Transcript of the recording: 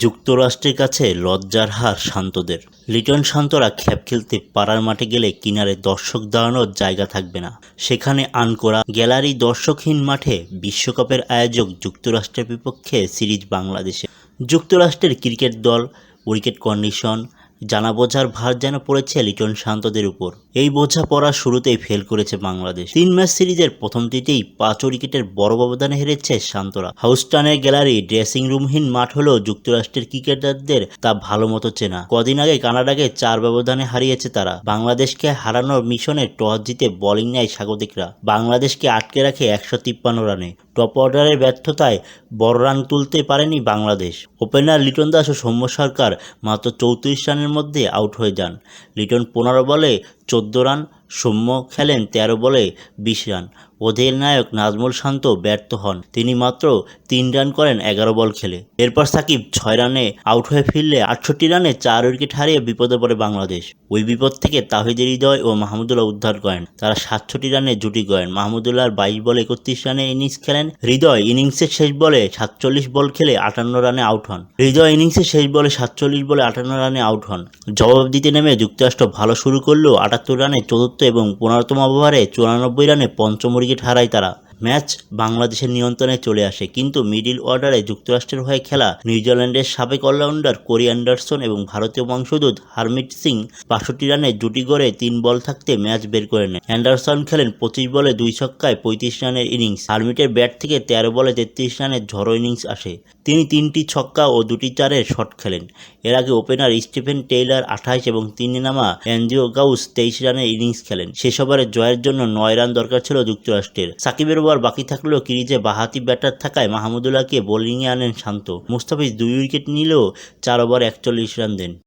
যুক্তরাষ্ট্রের কাছে লজ্জার হার শান্তদের। লিটন শান্তরা খ্যাপ খেলতে পাড়ার মাঠে গেলে কিনারে দর্শক দাঁড়ানোর জায়গা থাকবে না। সেখানে আনকোরা গ্যালারি দর্শকহীন মাঠে বিশ্বকাপের আয়োজক যুক্তরাষ্ট্রের বিপক্ষে সিরিজ বাংলাদেশে। যুক্তরাষ্ট্রের ক্রিকেট দল, উইকেট কন্ডিশন, জানা বোঝার ভার যেন পড়েছে লিটন শান্তদের উপর। এই বোঝা পড়ার শুরুতেই ফেল করেছে বাংলাদেশ। 3 ম্যাচ সিরিজের প্রথমটিতেই 5 উইকেটের বড় ব্যবধানে হেরেছে শান্তরা। হাউস্টনের গ্যালারি ড্রেসিং রুমহীন মাঠ হলেও যুক্তরাষ্ট্রের ক্রিকেটারদের তা ভালো মতো চেনা। কদিন আগে কানাডাকে 4 ব্যবধানে হারিয়েছে তারা। বাংলাদেশকে হারানোর মিশনে টস জিতে বোলিং নেয় স্বাগতিকরা। বাংলাদেশকে আটকে রাখে 153 রানে। টপ অর্ডারের ব্যর্থতায় বড় রান তুলতে পারেনি বাংলাদেশ। ওপেনার লিটন দাস ও সৌম্য সরকার মাত্র 34 রানের মধ্যে আউট হয়ে যান। লিটন 15 বলে 14 রান, সৌম্য খেলেন 13 বলে 20 রান। অধিনায়ক নাজমুল শান্ত ব্যর্থ হন, তিনি মাত্র 3 রান করেন 11 বল খেলে। এরপর সাকিব 6 রানে আউট হয়ে ফিরলে 68 রানে 4 উইকেট হারিয়ে বিপদে পড়ে বাংলাদেশ। ওই বিপদ থেকে তাহিদ হৃদয় ও মাহমুদুল্লাহ উদ্ধার করেন। তারা 67 রানে জুটি করেন। মাহমুদুল্লাহ 22 বলে 31 রানে ইনিংস খেলেন। হৃদয় ইনিংসের শেষ বলে 47 বল খেলে 58 রানে আউট হন। আউট হন। জবাব দিতে নেমে যুক্তরাষ্ট্র ভালো শুরু করলেও 78 রানে চতুর্থ এবং 15তম ওভারে 94 রানে পঞ্চম উইকেট হারায় তারা। ম্যাচ বাংলাদেশের নিয়ন্ত্রণে চলে আসে, কিন্তু মিডল অর্ডারে যুক্তরাষ্ট্রের হয়ে খেলা নিউজিল্যান্ডের সাবেক অলরাউন্ডার কোরি অ্যান্ডারসন এবং ভারতীয় বংশোদ্ভূত হারমিত সিং 62 রানে জুটি গড়ে 3 বল থাকতে ম্যাচ বের করে নেন। অ্যান্ডারসন খেলেন 25 বলে 2 ছক্কায় 35 রানের ইনিংস। হারমিটের ব্যাট থেকে 13 বলে 33 রানের ঝড়ো ইনিংস আসে। তিনি 3টি ছক্কা ও 2টি চারের শট খেলেন। এর আগে ওপেনার স্টিফেন টেইলর 28 এবং 3 নামা অ্যান্ড্রিউ গাউস 23 রানের ইনিংস খেলেন। শেষ ওভারে জয়ের জন্য 9 রান দরকার ছিল যুক্তরাষ্ট্রের। সাকিবের ওভার বাকি থাকলেও ক্রিজে বাঁহাতি ব্যাটার থাকায় মাহমুদুল্লাহকে বোলিংয়ে আনেন শান্ত। মুস্তাফিজ 2 উইকেট নিলেও 4 ওভারে 41 রান দেন।